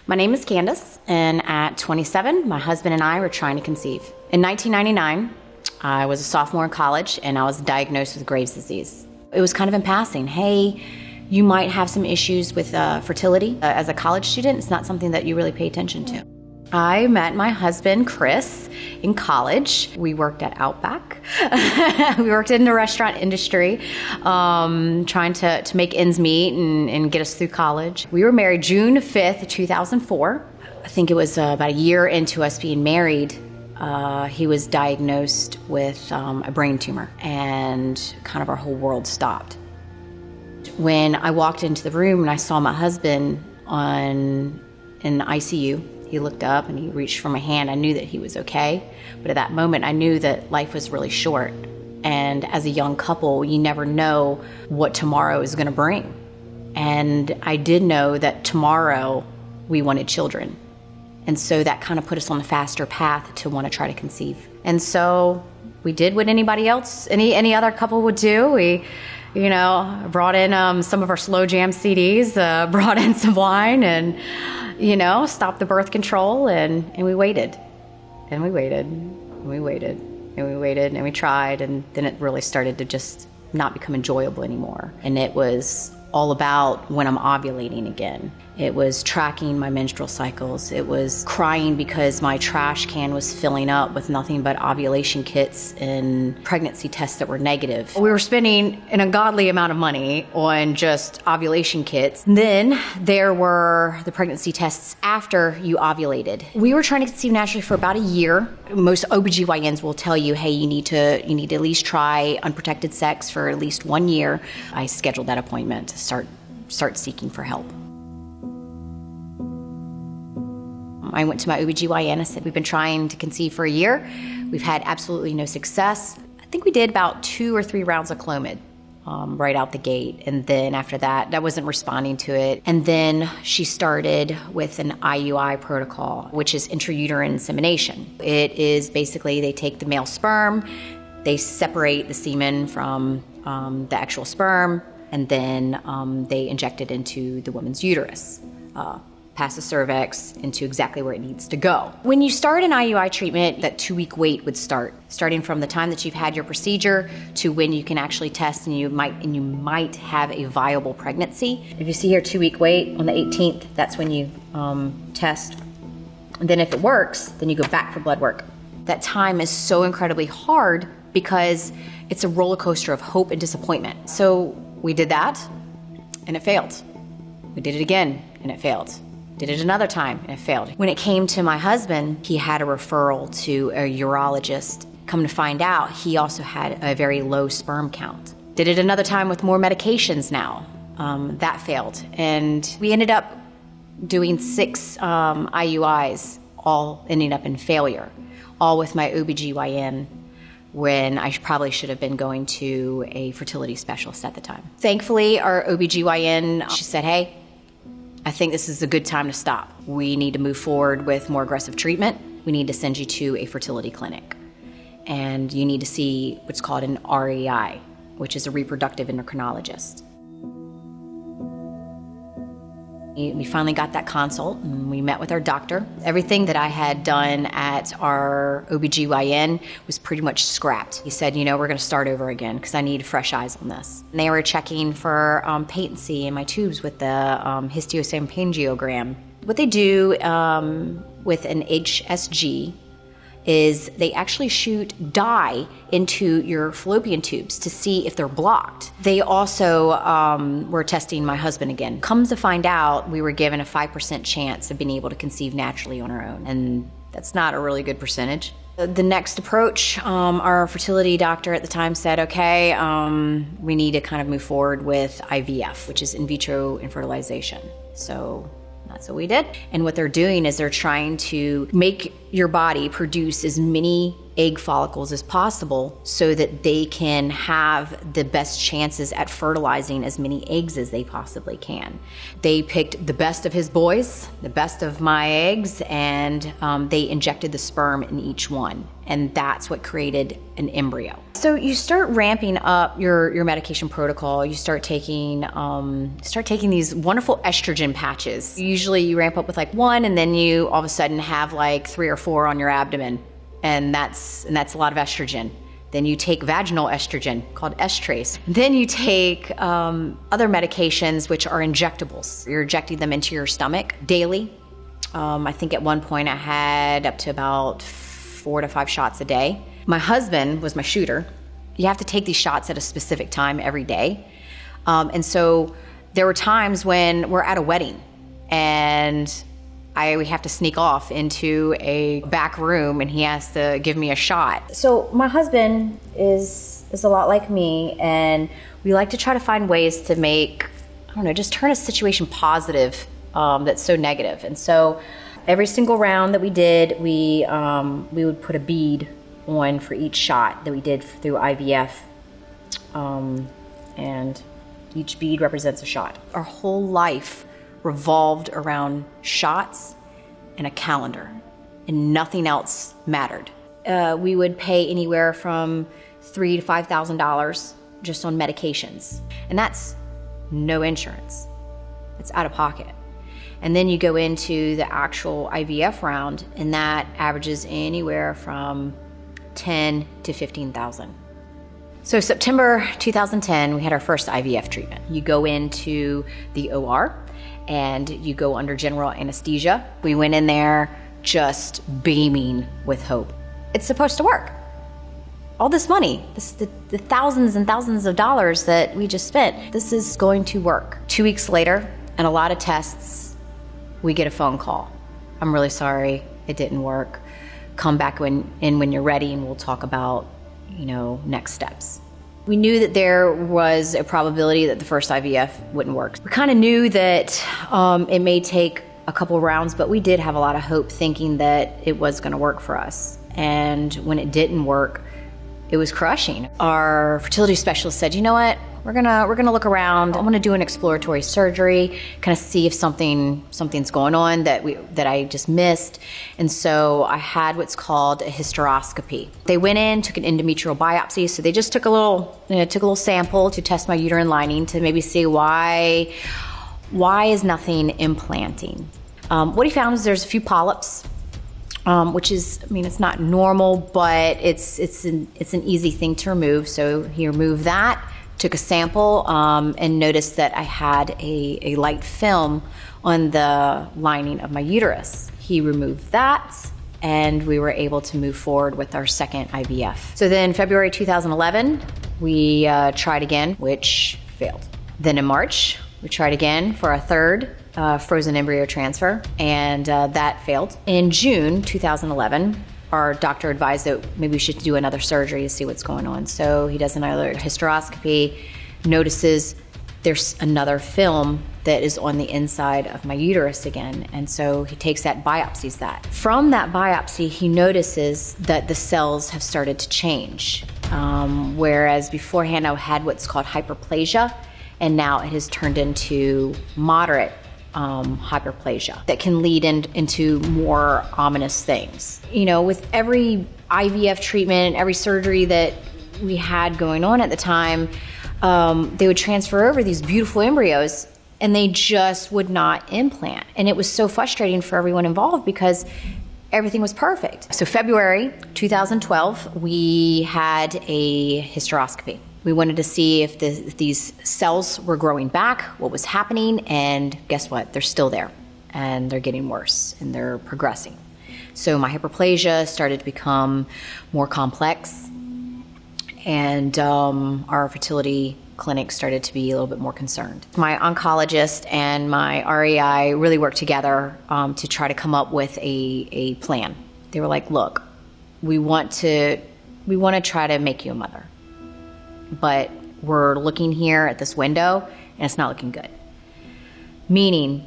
My name is Candace, and at 27, my husband and I were trying to conceive. In 1999, I was a sophomore in college, and I was diagnosed with Graves' disease. It was kind of in passing. Hey, you might have some issues with fertility. As a college student, it's not something that you really pay attention to. I met my husband, Chris, in college. We worked at Outback. We worked in the restaurant industry, trying to make ends meet and get us through college. We were married June 5th, 2004. I think it was about a year into us being married. He was diagnosed with a brain tumor, and kind of our whole world stopped. When I walked into the room and I saw my husband in the ICU, he looked up and he reached for my hand. I knew that he was okay, but at that moment I knew that life was really short. And as a young couple, you never know what tomorrow is going to bring. And I did know that tomorrow we wanted children. And so that kind of put us on the faster path to want to try to conceive. And so we did what anybody else, any other couple would do. We, brought in some of our slow jam CDs, brought in some wine, and stopped the birth control, and we waited, and we waited, and we waited, and we waited, and we tried, and then it really started to just not become enjoyable anymore. And it was all about when I'm ovulating again. It was tracking my menstrual cycles. It was crying because my trash can was filling up with nothing but ovulation kits and pregnancy tests that were negative. We were spending an ungodly amount of money on just ovulation kits. Then there were the pregnancy tests after you ovulated. We were trying to conceive naturally for about a year. Most OBGYNs will tell you, hey, you need to at least try unprotected sex for at least 1 year. I scheduled that appointment to start seeking for help. I went to my OBGYN. I said, we've been trying to conceive for a year. We've had absolutely no success. I think we did about 2 or 3 rounds of Clomid right out the gate. And then after that, I wasn't responding to it. And then she started with an IUI protocol, which is intrauterine insemination. It is basically they take the male sperm, they separate the semen from the actual sperm, and then they inject it into the woman's uterus. Past the cervix into exactly where it needs to go. When you start an IUI treatment, that 2-week wait would start, starting from the time that you've had your procedure to when you can actually test, and you might have a viable pregnancy. If you see here 2-week wait, on the 18th, that's when you test. And then if it works, then you go back for blood work. That time is so incredibly hard because it's a roller coaster of hope and disappointment. So we did that, and it failed. We did it again, and it failed. Did it another time, and it failed. When it came to my husband, he had a referral to a urologist. Come to find out, he also had a very low sperm count. Did it another time with more medications now. That failed. And we ended up doing 6 IUIs, all ending up in failure, all with my OBGYN, when I probably should have been going to a fertility specialist at the time. Thankfully, our OBGYN, she said, hey, I think this is a good time to stop. We need to move forward with more aggressive treatment. We need to send you to a fertility clinic. And you need to see what's called an REI, which is a reproductive endocrinologist. We finally got that consult, and we met with our doctor. Everything that I had done at our OBGYN was pretty much scrapped. He said, we're going to start over again because I need fresh eyes on this. And they were checking for patency in my tubes with the hysterosalpingiogram. What they do with an HSG is they actually shoot dye into your fallopian tubes to see if they're blocked. They also were testing my husband again. Comes to find out, we were given a 5% chance of being able to conceive naturally on our own, and that's not a really good percentage. The next approach, our fertility doctor at the time said, okay, we need to kind of move forward with IVF, which is in vitro fertilization. So that's what we did. And what they're doing is they're trying to make your body produce as many egg follicles as possible so that they can have the best chances at fertilizing as many eggs as they possibly can. They picked the best of his boys, the best of my eggs, and they injected the sperm in each one. and that's what created an embryo. So you start ramping up your medication protocol. You start taking these wonderful estrogen patches. Usually you ramp up with like 1, and then you all of a sudden have like 3 or 4 on your abdomen, and that's a lot of estrogen. Then you take vaginal estrogen called estrace. Then you take other medications which are injectables. You're injecting them into your stomach daily. I think at one point I had up to about 4 to 5 shots a day. My husband was my shooter. You have to take these shots at a specific time every day. And so there were times when we're at a wedding and we have to sneak off into a back room and he has to give me a shot. So my husband is a lot like me, and we like to try to find ways to make, I don't know, just turn a situation positive that's so negative. And so every single round that we did, we would put a bead on for each shot that we did through IVF, and each bead represents a shot. Our whole life revolved around shots and a calendar, and nothing else mattered. We would pay anywhere from $3,000 to $5,000 just on medications, and that's no insurance. It's out of pocket. And then you go into the actual IVF round, and that averages anywhere from $10,000 to $15,000. So September 2010, we had our first IVF treatment. You go into the OR and you go under general anesthesia. We went in there just beaming with hope. It's supposed to work. All this money, the thousands and thousands of dollars that we just spent, this is going to work. 2 weeks later, and a lot of tests, we get a phone call. I'm really sorry, it didn't work. Come back when you're ready and we'll talk about, next steps. We knew that there was a probability that the first IVF wouldn't work. We kind of knew that it may take a couple rounds, but we did have a lot of hope thinking that it was gonna work for us. And when it didn't work, it was crushing. Our fertility specialist said, you know what? We're gonna look around. I'm gonna do an exploratory surgery, kind of see if something's going on that I just missed. And so I had what's called a hysteroscopy. They went in, took an endometrial biopsy. So they just took a little sample to test my uterine lining to maybe see why is nothing implanting. What he found is there's a few polyps, which is, it's not normal, but it's an easy thing to remove. So he removed that. Took a sample and noticed that I had a light film on the lining of my uterus. He removed that, and we were able to move forward with our second IVF. So then February 2011, we tried again, which failed. Then in March, we tried again for a third frozen embryo transfer, and that failed. In June 2011, our doctor advised that maybe we should do another surgery to see what's going on. So he does another hysteroscopy, notices there's another film that is on the inside of my uterus again. And so he takes that, biopsies that. From that biopsy, he notices that the cells have started to change. Whereas beforehand I had what's called hyperplasia, and now it has turned into moderate hyperplasia that can lead into more ominous things. With every IVF treatment, every surgery that we had going on at the time, they would transfer over these beautiful embryos and they just would not implant. And it was so frustrating for everyone involved because everything was perfect. So February 2012, we had a hysteroscopy. We wanted to see if these cells were growing back, what was happening, and guess what? They're still there, and they're getting worse, and they're progressing. So my hyperplasia started to become more complex, and our fertility clinic started to be a little bit more concerned. My oncologist and my REI really worked together to try to come up with a plan. They were like, look, we want to try to make you a mother, but we're looking here at this window and it's not looking good. Meaning,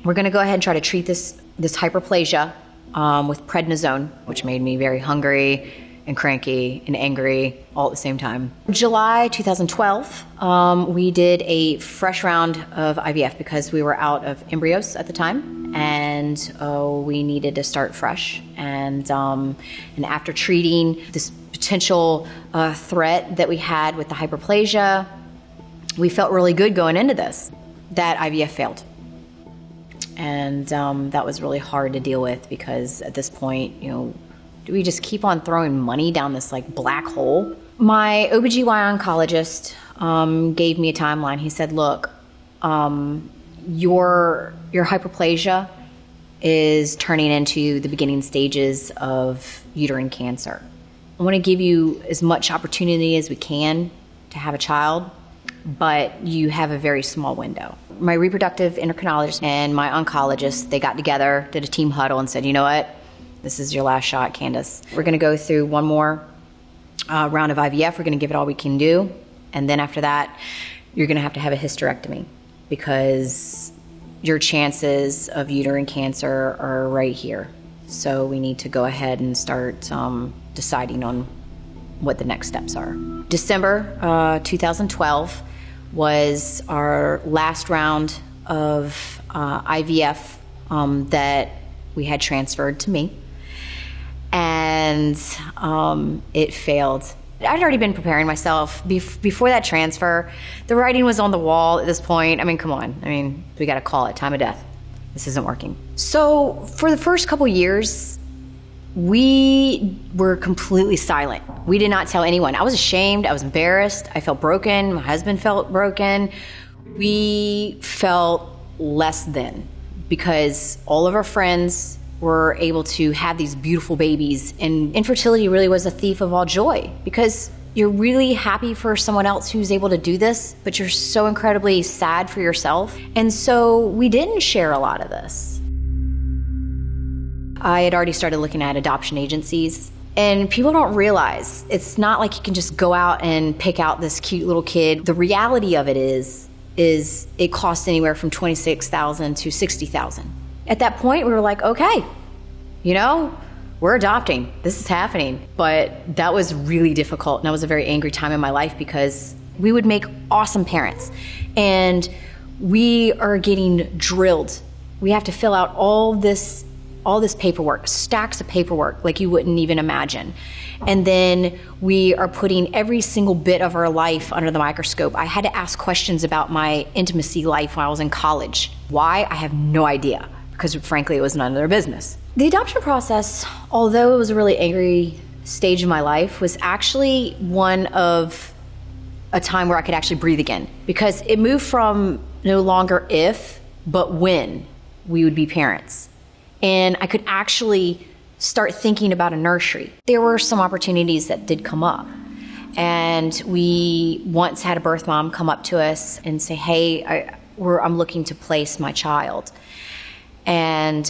we're gonna go ahead and try to treat this hyperplasia with prednisone, which made me very hungry, and cranky and angry all at the same time. July 2012, we did a fresh round of IVF because we were out of embryos at the time, and we needed to start fresh. And after treating this potential threat that we had with the hyperplasia, we felt really good going into this. That IVF failed. And that was really hard to deal with because at this point, do we just keep on throwing money down this like black hole? My OBGYN oncologist gave me a timeline. He said, look, your hyperplasia is turning into the beginning stages of uterine cancer. I want to give you as much opportunity as we can to have a child, but you have a very small window. My reproductive endocrinologist and my oncologist, they got together, did a team huddle and said, you know what? This is your last shot, Candace. We're gonna go through one more round of IVF. We're gonna give it all we can do. And then after that, you're gonna have a hysterectomy because your chances of uterine cancer are right here. So we need to go ahead and start deciding on what the next steps are. December 2012 was our last round of IVF that we had transferred to me. And it failed. I'd already been preparing myself before that transfer. The writing was on the wall at this point. I mean, come on. I mean, we got to call it time of death. This isn't working. So for the first couple years, we were completely silent. We did not tell anyone. I was ashamed. I was embarrassed. I felt broken. My husband felt broken. We felt less than because all of our friends were able to have these beautiful babies, and infertility really was a thief of all joy because you're really happy for someone else who's able to do this, but you're so incredibly sad for yourself. And so we didn't share a lot of this. I had already started looking at adoption agencies, and people don't realize it's not like you can just go out and pick out this cute little kid. The reality of it is it costs anywhere from $26,000 to $60,000. At that point, we were like, okay, we're adopting. This is happening. But that was really difficult, and that was a very angry time in my life because we would make awesome parents, and we are getting drilled. We have to fill out all this paperwork, stacks of paperwork like you wouldn't even imagine. And then we are putting every single bit of our life under the microscope. I had to ask questions about my intimacy life when I was in college. Why? I have no idea, because frankly, it was none of their business. The adoption process, although it was a really angry stage in my life, was actually one of a time where I could actually breathe again, because it moved from no longer if, but when we would be parents. And I could actually start thinking about a nursery. There were some opportunities that did come up. And we once had a birth mom come up to us and say, hey, I'm looking to place my child. And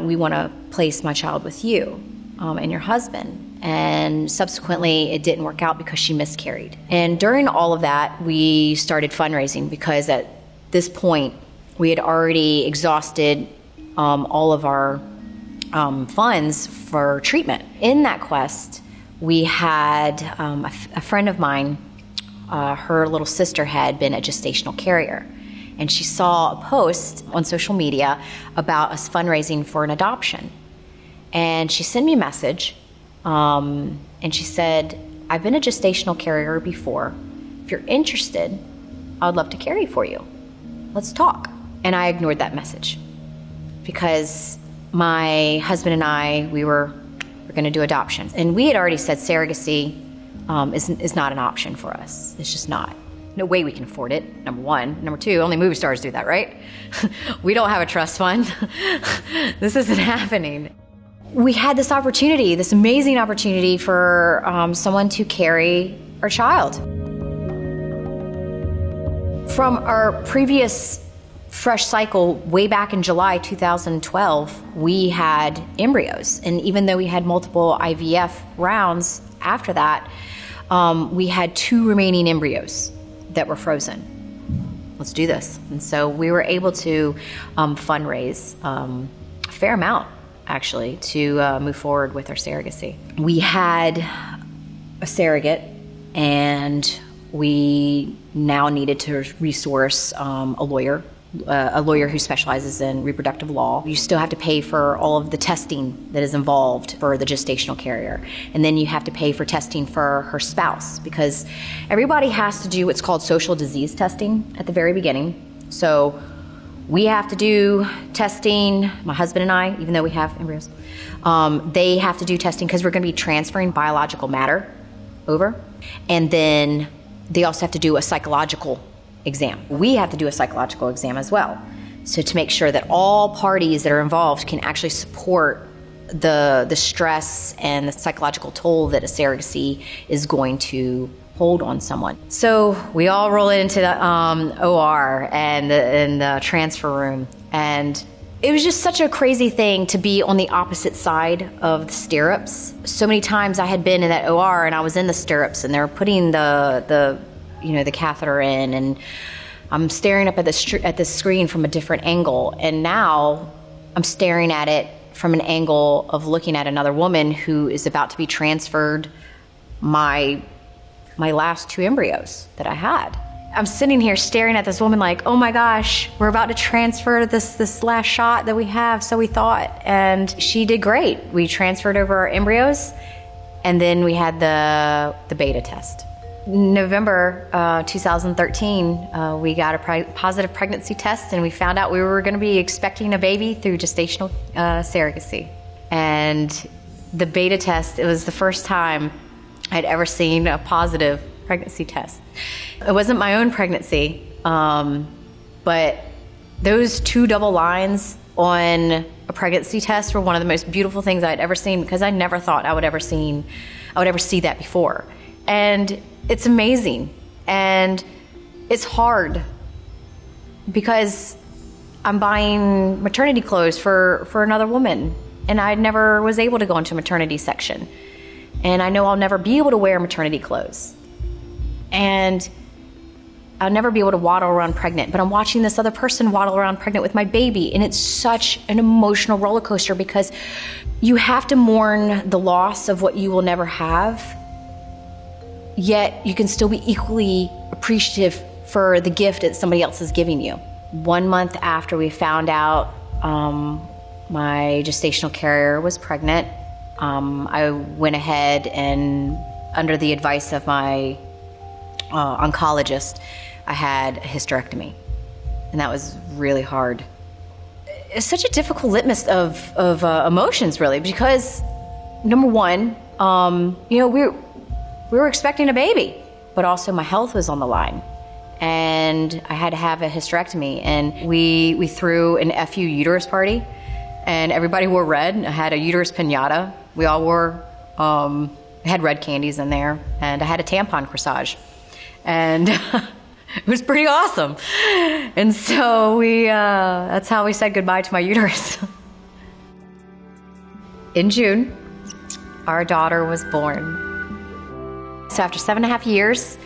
we want to place my child with you and your husband. And subsequently, it didn't work out because she miscarried. And during all of that, we started fundraising because at this point, we had already exhausted all of our funds for treatment. In that quest, we had a friend of mine, her little sister had been a gestational carrier, and she saw a post on social media about us fundraising for an adoption. And she sent me a message, and she said, I've been a gestational carrier before. If you're interested, I would love to carry for you. Let's talk. And I ignored that message, because my husband and I, we were going to do adoption. And we had already said surrogacy is not an option for us. It's just not. No way we can afford it, number one. Number two, only movie stars do that, right? We don't have a trust fund. This isn't happening. We had this opportunity, this amazing opportunity for someone to carry our child. From our previous fresh cycle, way back in July 2012, we had embryos. And even though we had multiple IVF rounds after that, we had 2 remaining embryos that were frozen. Let's do this. And so we were able to fundraise a fair amount, actually, to move forward with our surrogacy. We had a surrogate, and we now needed to resource a lawyer who specializes in reproductive law. You still have to pay for all of the testing that is involved for the gestational carrier. And then you have to pay for testing for her spouse, because everybody has to do what's called social disease testing at the very beginning. So we have to do testing, my husband and I, even though we have embryos. They have to do testing because we're going to be transferring biological matter over. And then they also have to do a psychological exam. We have to do a psychological exam as well. So to make sure that all parties that are involved can actually support the stress and the psychological toll that a surrogacy is going to hold on someone. So we all roll into the OR and the transfer room, and it was just such a crazy thing to be on the opposite side of the stirrups. So many times I had been in that OR and I was in the stirrups and they were putting the catheter in, and I'm staring up at the screen from a different angle, and now I'm staring at it from an angle of looking at another woman who is about to be transferred my last 2 embryos that I had. I'm sitting here staring at this woman like, oh my gosh, we're about to transfer this last shot that we have, so we thought. And she did great. We transferred over our embryos, and then we had the beta test. November 2013, we got a positive pregnancy test, and we found out we were going to be expecting a baby through gestational surrogacy. And the beta test, it was the first time I'd ever seen a positive pregnancy test. It wasn't my own pregnancy, but those 2 double lines on a pregnancy test were one of the most beautiful things I'd ever seen, because I never thought I would ever see that before. And it's amazing, and it's hard because I'm buying maternity clothes for another woman, and I never was able to go into a maternity section. And I know I'll never be able to wear maternity clothes. And I'll never be able to waddle around pregnant, but I'm watching this other person waddle around pregnant with my baby, and it's such an emotional roller coaster, because you have to mourn the loss of what you will never have, yet you can still be equally appreciative for the gift that somebody else is giving you. 1 month after we found out my gestational carrier was pregnant, I went ahead and, under the advice of my oncologist, I had a hysterectomy, and that was really hard. It's such a difficult litmus of emotions, really, because number one, we were expecting a baby, but also my health was on the line, and I had to have a hysterectomy. And we threw an FU uterus party, and everybody wore red. I had a uterus piñata. We all wore, had red candies in there, and I had a tampon corsage, and it was pretty awesome. And so that's how we said goodbye to my uterus. In June, our daughter was born. So after 7.5 years,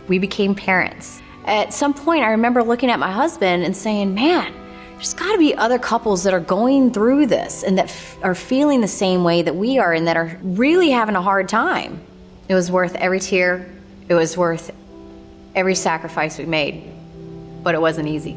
we became parents. At some point, I remember looking at my husband and saying, man, there's gotta be other couples that are going through this and that are feeling the same way that we are and that are really having a hard time. It was worth every tear. It was worth every sacrifice we made, but it wasn't easy.